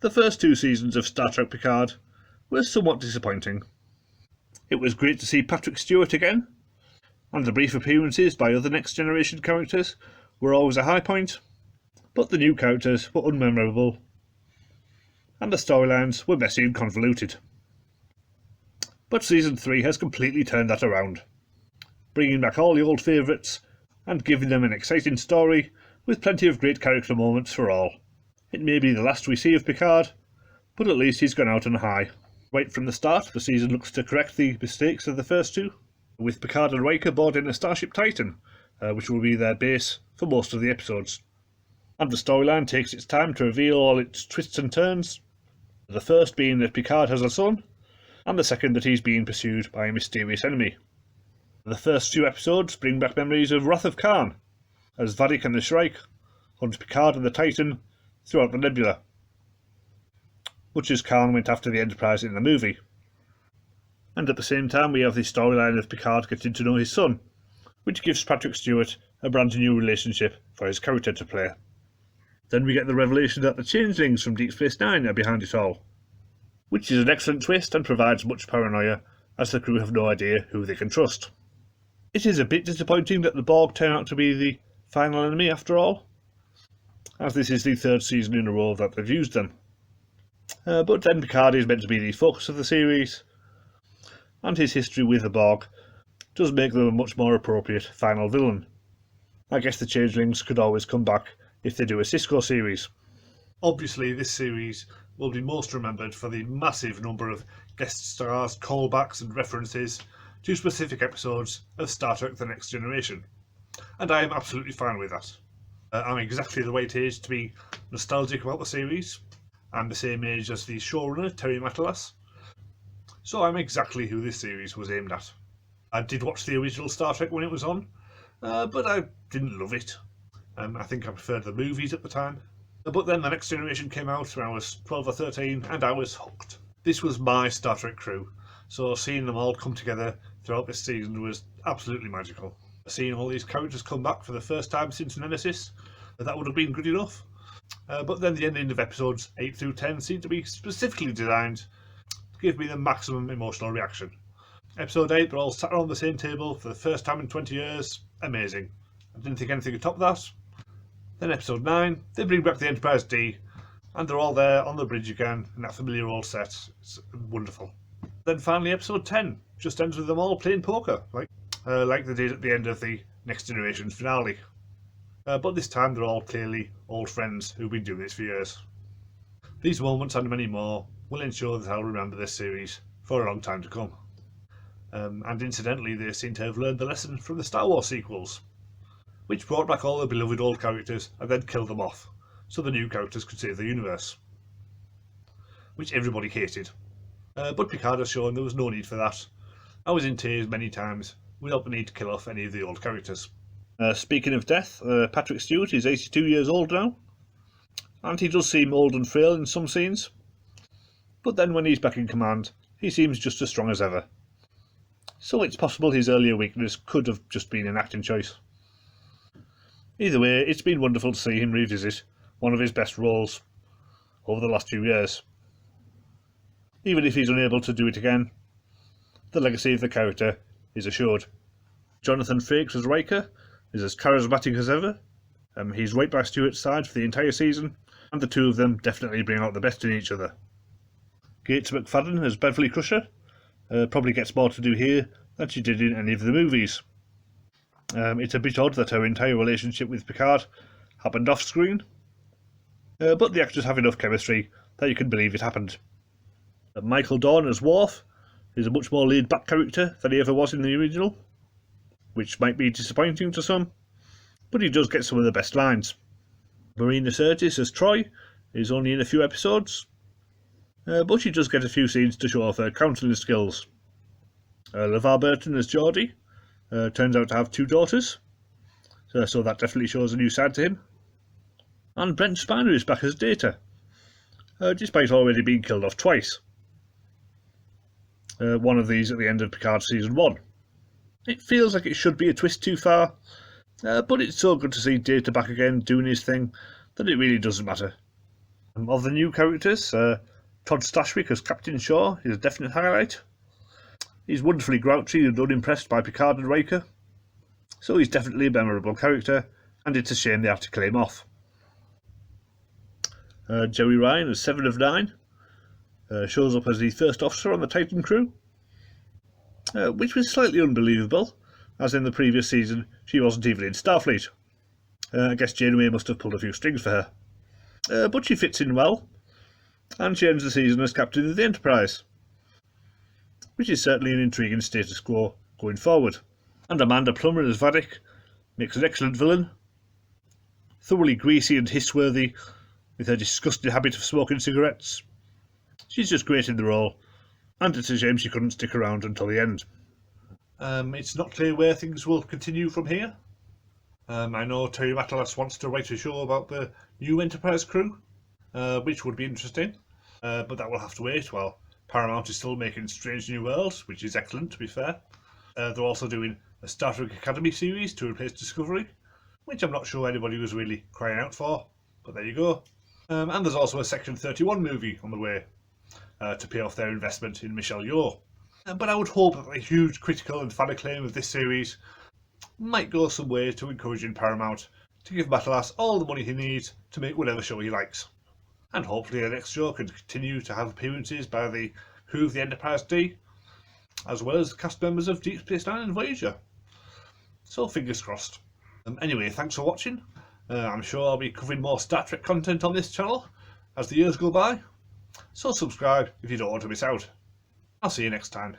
The first two seasons of Star Trek Picard were somewhat disappointing. It was great to see Patrick Stewart again, and the brief appearances by other Next Generation characters were always a high point, but the new characters were unmemorable, and the storylines were messy and convoluted. But Season 3 has completely turned that around, bringing back all the old favourites and giving them an exciting story with plenty of great character moments for all. It may be the last we see of Picard, but at least he's gone out on a high. Right from the start, the season looks to correct the mistakes of the first two, with Picard and Riker boarding a Starship Titan, which will be their base for most of the episodes. And the storyline takes its time to reveal all its twists and turns, the first being that Picard has a son, and the second that he's being pursued by a mysterious enemy. The first few episodes bring back memories of Wrath of Khan, as Vadik and the Shrike hunt Picard and the Titan throughout the nebula, much as Khan went after the Enterprise in the movie. And at the same time we have the storyline of Picard getting to know his son, which gives Patrick Stewart a brand new relationship for his character to play. Then we get the revelation that the changelings from Deep Space Nine are behind it all, which is an excellent twist and provides much paranoia, as the crew have no idea who they can trust. It is a bit disappointing that the Borg turn out to be the final enemy after all, as this is the third season in a row that they've used them. But then Picard is meant to be the focus of the series, and his history with the Borg does make them a much more appropriate final villain. I guess the changelings could always come back if they do a Cisco series. Obviously this series will be most remembered for the massive number of guest stars, callbacks and references to specific episodes of Star Trek The Next Generation, and I am absolutely fine with that. I'm exactly the right age to be nostalgic about the series. I'm the same age as the showrunner, Terry Matalas, so I'm exactly who this series was aimed at. I did watch the original Star Trek when it was on, but I didn't love it. I think I preferred the movies at the time. But then The Next Generation came out when I was 12 or 13 and I was hooked. This was my Star Trek crew, so seeing them all come together throughout this season was absolutely magical. Seeing all these characters come back for the first time since Nemesis, that would have been good enough. But then the ending of episodes 8 through 10 seemed to be specifically designed to give me the maximum emotional reaction. Episode 8, they're all sat around the same table for the first time in 20 years. Amazing. I didn't think anything could top that. Then episode 9, they bring back the Enterprise D, and they're all there on the bridge again in that familiar old set. It's wonderful. Then finally episode 10 just ends with them all playing poker, like they did at the end of the Next Generation finale. But this time they're all clearly old friends who've been doing this for years. These moments and many more will ensure that I'll remember this series for a long time to come. And incidentally, they seem to have learned the lesson from the Star Wars sequels, which brought back all the beloved old characters and then killed them off, so the new characters could save the universe, which everybody hated. But Picard has shown there was no need for that. I was in tears many times without the need to kill off any of the old characters. Speaking of death, Patrick Stewart is 82 years old now, and he does seem old and frail in some scenes, but then when he's back in command, he seems just as strong as ever. So it's possible his earlier weakness could have just been an acting choice. Either way, it's been wonderful to see him revisit one of his best roles over the last few years. Even if he's unable to do it again, the legacy of the character is assured. Jonathan Frakes as Riker is as charismatic as ever. He's right by Stewart's side for the entire season, and the two of them definitely bring out the best in each other. Gates McFadden as Beverly Crusher probably gets more to do here than she did in any of the movies. It's a bit odd that her entire relationship with Picard happened off screen, but the actors have enough chemistry that you can believe it happened. Michael Dorn as Worf is a much more laid-back character than he ever was in the original, which might be disappointing to some, but he does get some of the best lines. Marina Sirtis as Troy is only in a few episodes, but she does get a few scenes to show off her counselling skills. LeVar Burton as Geordi turns out to have 2 daughters, so that definitely shows a new side to him. And Brent Spiner is back as Data, despite already being killed off twice. One of these at the end of Picard Season 1. It feels like it should be a twist too far, but it's so good to see Data back again doing his thing that it really doesn't matter. Of the new characters, Todd Stashwick as Captain Shaw is a definite highlight. He's wonderfully grouchy and unimpressed by Picard and Riker, so he's definitely a memorable character, and it's a shame they have to kill him off. Jerry Ryan as 7 of 9 shows up as the first officer on the Titan crew, which was slightly unbelievable, as in the previous season she wasn't even in Starfleet. I guess Janeway must have pulled a few strings for her. But she fits in well, and she ends the season as captain of the Enterprise, which is certainly an intriguing status quo going forward. And Amanda Plummer as Vadic makes an excellent villain, thoroughly greasy and hiss-worthy, with her disgusting habit of smoking cigarettes. She's just great in the role, and it's a shame she couldn't stick around until the end. It's not clear where things will continue from here. I know Terry Matalas wants to write a show about the new Enterprise crew, which would be interesting, but that will have to wait while Paramount is still making Strange New Worlds, which is excellent, to be fair. They're also doing a Star Trek Academy series to replace Discovery, which I'm not sure anybody was really crying out for, but there you go. And there's also a Section 31 movie on the way to pay off their investment in Michelle Yeoh. But I would hope that the huge critical and fan acclaim of this series might go some way to encouraging Paramount to give Matalas all the money he needs to make whatever show he likes. And hopefully the next show can continue to have appearances by the crew of the Enterprise D, as well as cast members of Deep Space Nine and Voyager. So fingers crossed. Anyway, thanks for watching. I'm sure I'll be covering more Star Trek content on this channel as the years go by, so subscribe if you don't want to miss out. I'll see you next time.